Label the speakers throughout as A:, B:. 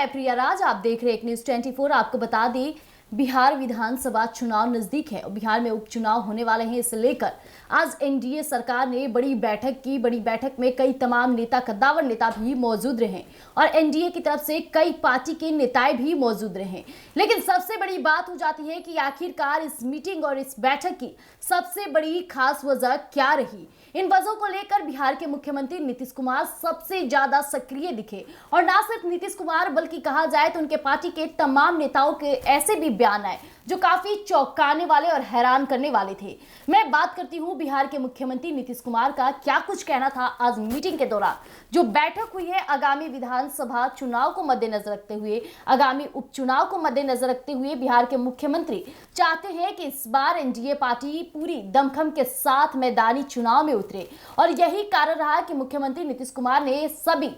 A: मैं प्रिया राज, आप देख रहे हैं न्यूज़ 24। आपको बता दें, बिहार विधानसभा चुनाव नजदीक है और बिहार में उपचुनाव होने वाले हैं। इसे लेकर आज एनडीए सरकार ने बड़ी बैठक की। बड़ी बैठक में कई तमाम नेता, कद्दावर नेता भी मौजूद रहे और एनडीए की तरफ से कई पार्टी के नेताएं भी मौजूद रहे। लेकिन सबसे बड़ी बात हो जाती है कि आखिरकार इस मीटिंग और इस बैठक की सबसे बड़ी खास वजह क्या रही। इन वजहों को लेकर बिहार के मुख्यमंत्री नीतीश कुमार सबसे ज्यादा सक्रिय दिखे और ना सिर्फ नीतीश कुमार बल्कि कहा जाए तो उनके पार्टी के तमाम नेताओं के ऐसे भी बयान आए जो काफी चौंकाने वाले और हैरान करने वाले थे। मैं बात करती हूं बिहार के मुख्यमंत्री नीतीश कुमार का क्या कुछ कहना था आज मीटिंग के दौरान जो बैठक हुई है। आगामी विधानसभा चुनाव को मद्देनजर रखते हुए, आगामी उपचुनाव को मद्देनजर रखते हुए बिहार के मुख्यमंत्री चाहते हैं कि इस बार एनडीए पार्टी पूरी दमखम के साथ मैदानी चुनाव में उतरे और यही कारण रहा कि मुख्यमंत्री नीतीश कुमार ने सभी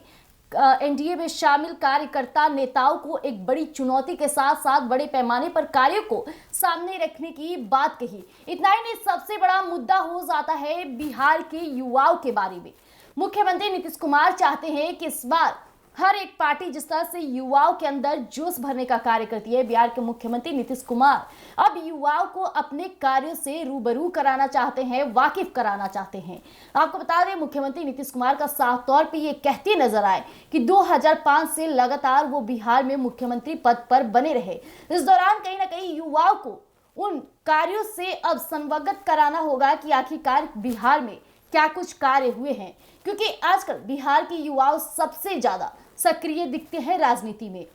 A: एनडीए में शामिल कार्यकर्ता नेताओं को एक बड़ी चुनौती के साथ साथ बड़े पैमाने पर कार्यों को सामने रखने की बात कही। इतना ही नहीं, सबसे बड़ा मुद्दा हो जाता है बिहार के युवाओं के बारे में। मुख्यमंत्री नीतीश कुमार चाहते हैं कि इस बार हर एक पार्टी जिस तरह से युवाओं के अंदर जोश भरने का कार्य करती है, बिहार के मुख्यमंत्री नीतीश कुमार अब युवाओं को अपने कार्यों से रूबरू कराना चाहते हैं, वाकिफ कराना चाहते हैं। आपको बता दें, मुख्यमंत्री नीतीश कुमार का साफ तौर पे ये कहते नजर आए कि 2005 से लगातार वो बिहार में मुख्यमंत्री पद पर बने रहे। इस दौरान कहीं ना कहीं युवाओं को उन कार्यों से अब संवगत कराना होगा कि आखिरकार बिहार में क्या कुछ कार्य हुए हैं, क्योंकि आजकल बिहार के युवाओं सबसे ज्यादा सक्रिय दिखते हैं राजनीति में।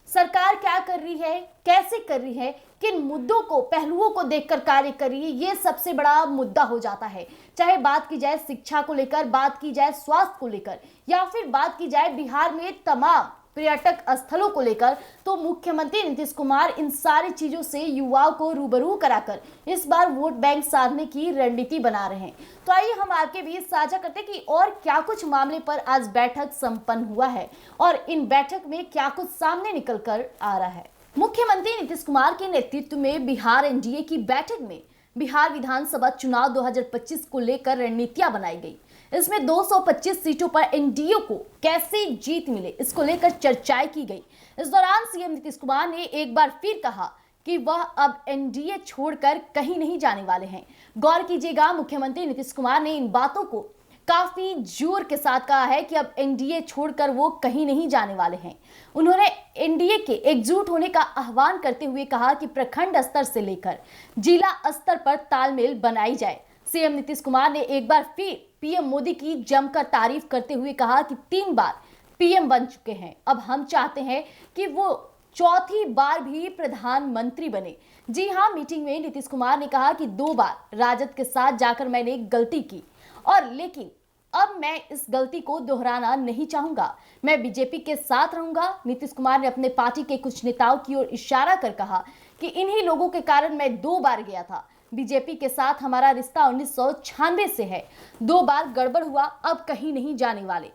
A: सरकार क्या कर रही है, कैसे कर रही है, किन मुद्दों को, पहलुओं को देखकर कार्य कर रही है, ये सबसे बड़ा मुद्दा हो जाता है। चाहे बात की जाए शिक्षा को लेकर, बात की जाए स्वास्थ्य को लेकर, या फिर बात की जाए बिहार में तमाम पर्यटक स्थलों को लेकर, तो मुख्यमंत्री नीतीश कुमार इन सारी चीजों से युवाओं को रूबरू कराकर इस बार वोट बैंक साधने की रणनीति बना रहे हैं। तो आइए हम आपके बीच साझा करते हैं कि और क्या कुछ मामले पर आज बैठक संपन्न हुआ है और इन बैठक में क्या कुछ सामने निकल कर आ रहा है। मुख्यमंत्री नीतीश कुमार के नेतृत्व में बिहार एनडीए की बैठक में बिहार विधानसभा चुनाव 2025 को लेकर रणनीतियां बनाई गई। इसमें 225 सीटों पर एनडीए को कैसे जीत मिले, इसको लेकर चर्चाएं की गई। इस दौरान सीएम नीतीश कुमार ने एक बार फिर कहा कि वह अब एनडीए छोड़कर कहीं नहीं जाने वाले हैं। गौर कीजिएगा, मुख्यमंत्री नीतीश कुमार ने इन बातों को काफी जोर के साथ कहा है कि अब एनडीए छोड़कर वो कहीं नहीं जाने वाले हैं। उन्होंने एनडीए के एकजुट होने का आह्वान करते हुए कहा कि प्रखंड स्तर से लेकर जिला स्तर पर तालमेल बनाई जाए। सीएम नीतीश कुमार ने एक बार फिर पीएम मोदी की जमकर तारीफ करते हुए कहा कि 3 बार पीएम बन चुके हैं, अब हम चाहते हैं कि वो चौथी बार भी प्रधानमंत्री बने। जी हां, मीटिंग में नीतीश कुमार ने कहा कि 2 बार राजद के साथ जाकर मैंने गलती की और लेकिन अब मैं इस गलती को दोहराना नहीं चाहूंगा, मैं बीजेपी के साथ रहूंगा। नीतीश कुमार ने अपने पार्टी के कुछ नेताओं की ओर इशारा कर कहा कि इन्हीं लोगों के कारण मैं 2 बार गया था, बीजेपी के साथ हमारा रिश्ता 1996 से है, 2 बार गड़बड़ हुआ, अब कहीं नहीं जाने वाले।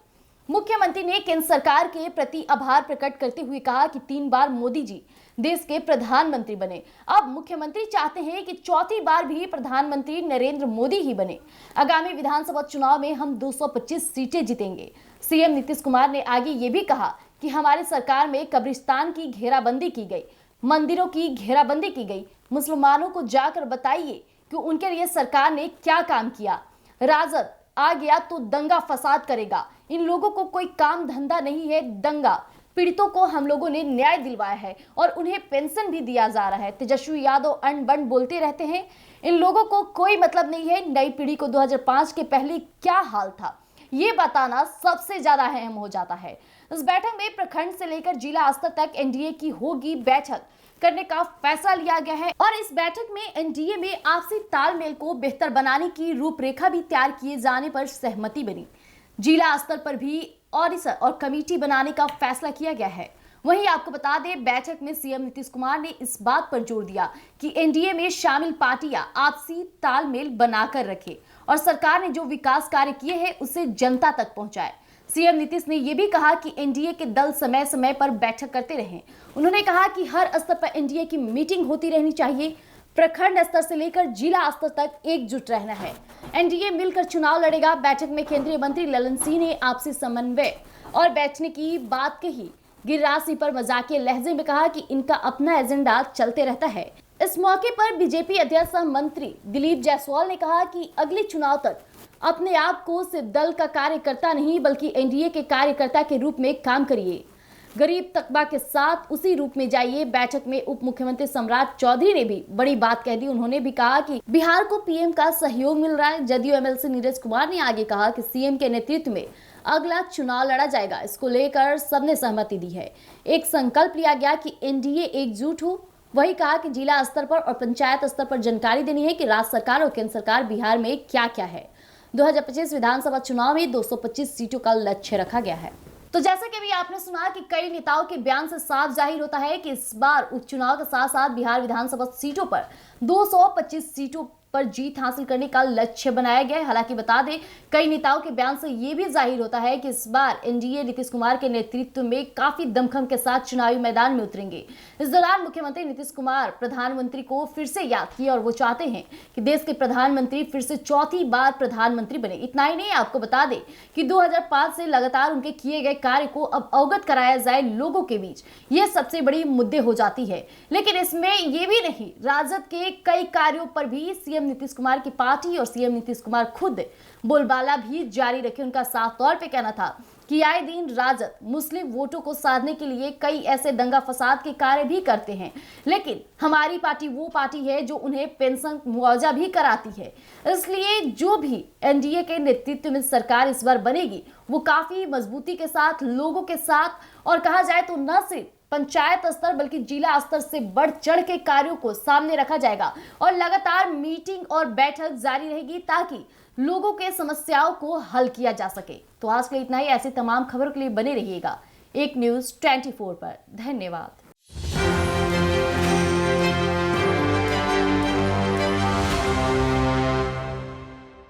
A: मुख्यमंत्री ने केंद्र सरकार के प्रति आभार प्रकट करते हुए कहा कि 3 बार मोदी जी देश के प्रधानमंत्री बने, अब मुख्यमंत्री चाहते हैं कि चौथी बार भी प्रधानमंत्री नरेंद्र मोदी ही बने। आगामी विधानसभा चुनाव में हम 225 सीटें जीतेंगे। सीएम नीतीश कुमार ने आगे ये भी कहा कि हमारी सरकार में कब्रिस्तान की घेराबंदी की गई, मंदिरों की घेराबंदी की गई। मुसलमानों को जाकर बताइए कि उनके लिए सरकार ने क्या काम किया। राजद आ गया तो दंगा फसाद करेगा, इन लोगों को कोई काम धंधा नहीं है। दंगा पीड़ितों को हम लोगों ने न्याय दिलवाया है और उन्हें पेंशन भी दिया जा रहा है। तेजस्वी यादव अनबन बोलते रहते हैं, इन लोगों को कोई मतलब नहीं है नई पीढ़ी को 2005 के पहले क्या हाल था, ये बताना सबसे ज्यादा अहम हो जाता है। इस बैठक में प्रखंड से लेकर जिला स्तर तक एनडीए की होगी बैठक करने का फैसला लिया गया है और इस बैठक में एनडीए में आपसी तालमेल को बेहतर बनाने की रूपरेखा भी तैयार किए जाने पर सहमति बनी। जिला स्तर पर भी ऑडिटर और कमेटी बनाने का फैसला किया गया है। वहीं आपको बता दें, बैठक में सीएम नीतीश कुमार ने इस बात पर जोर दिया कि एनडीए में शामिल पार्टियां आपसी तालमेल बनाकर रखे और सरकार ने जो विकास कार्य किए हैं उसे जनता तक पहुंचाए। सीएम नीतीश ने यह भी कहा कि एनडीए के दल समय समय पर बैठक करते रहें। उन्होंने कहा कि हर स्तर पर एनडीए की मीटिंग होती रहनी चाहिए, प्रखंड स्तर से लेकर जिला स्तर तक एकजुट रहना है। एनडीए मिलकर चुनाव लड़ेगा। बैठक में केंद्रीय मंत्री ललन सिंह ने आपसी समन्वय और बैठने की बात कही। गिरिराज सिंह पर मजाकिया लहजे में कहा कि इनका अपना एजेंडा चलते रहता है। इस मौके पर बीजेपी अध्यक्ष सह मंत्री दिलीप जायसवाल ने कहा कि अगले चुनाव तक अपने आप को सिर्फ दल का कार्यकर्ता नहीं बल्कि एनडीए के कार्यकर्ता के रूप में काम करिए, गरीब तबका के साथ उसी रूप में जाइए। बैठक में उप मुख्यमंत्री सम्राट चौधरी ने भी बड़ी बात कह दी। उन्होंने भी कहा कि बिहार को पीएम का सहयोग मिल रहा है। जदयू एमएलसी नीरज कुमार ने आगे कहा कि सीएम के नेतृत्व में अगला चुनाव लड़ा जाएगा। इसको लेकर सबने सहमति दी है। एक संकल्प लिया गया कि एनडीए एकजुट हो। वही कहा कि जिला स्तर पर और पंचायत स्तर पर जानकारी देनी है कि राज्य सरकार और केंद्र सरकार बिहार में क्या क्या है। 2025 विधानसभा चुनाव में 225 सीटों का लक्ष्य रखा गया है। तो जैसा कि अभी आपने सुना कि कई नेताओं के बयान से साफ जाहिर होता है कि इस बार उपचुनाव के साथ साथ बिहार विधानसभा सीटों पर 225 सीटों पर जीत हासिल करने का लक्ष्य बनाया गया है। हालांकि बता दें, कई नेताओं के बयान से यह भी जाहिर होता है कि इस बार एनडीए नीतीश कुमार के नेतृत्व में काफी दमखम के साथ चुनावी मैदान में उतरेंगे। इस दौरान मुख्यमंत्री नीतीश कुमार प्रधानमंत्री को फिर से याद किया और वो चाहते हैं कि देश के प्रधानमंत्री फिर से चौथी बार प्रधानमंत्री बने। इतना ही नहीं, आपको बता दें कि 2005 से लगातार उनके किए गए कार्य को अब अवगत कराया जाए लोगों के बीच, ये सबसे बड़ी मुद्दे हो जाती है। लेकिन इसमें यह भी नहीं, राजद के कई कार्यों पर भी सीएम नीतीश कुमार की पार्टी और सीएम नीतीश कुमार खुद बोलबाला भी जारी रखे। उनका साफ तौर पे कहना था कि आए दिन राजद मुस्लिम वोटों को साधने के लिए कई ऐसे दंगा फसाद के कार्य भी करते हैं, लेकिन हमारी पार्टी वो पार्टी है जो उन्हें पेंशन मुआवजा भी कराती है। इसलिए जो भी एनडीए के नेतृत्व में सरकार इस बार बनेगी वो काफी मजबूती के साथ, लोगों के साथ, और कहा जाए तो न सिर्फ पंचायत स्तर बल्कि जिला स्तर से बढ़ चढ़ के कार्यों को सामने रखा जाएगा और लगातार मीटिंग और बैठक जारी रहेगी ताकि लोगों के समस्याओं को हल किया जा सके। तो आज के लिए इतना ही। ऐसी तमाम खबरों के लिए बने रहिएगा एक न्यूज़ 24 पर। धन्यवाद।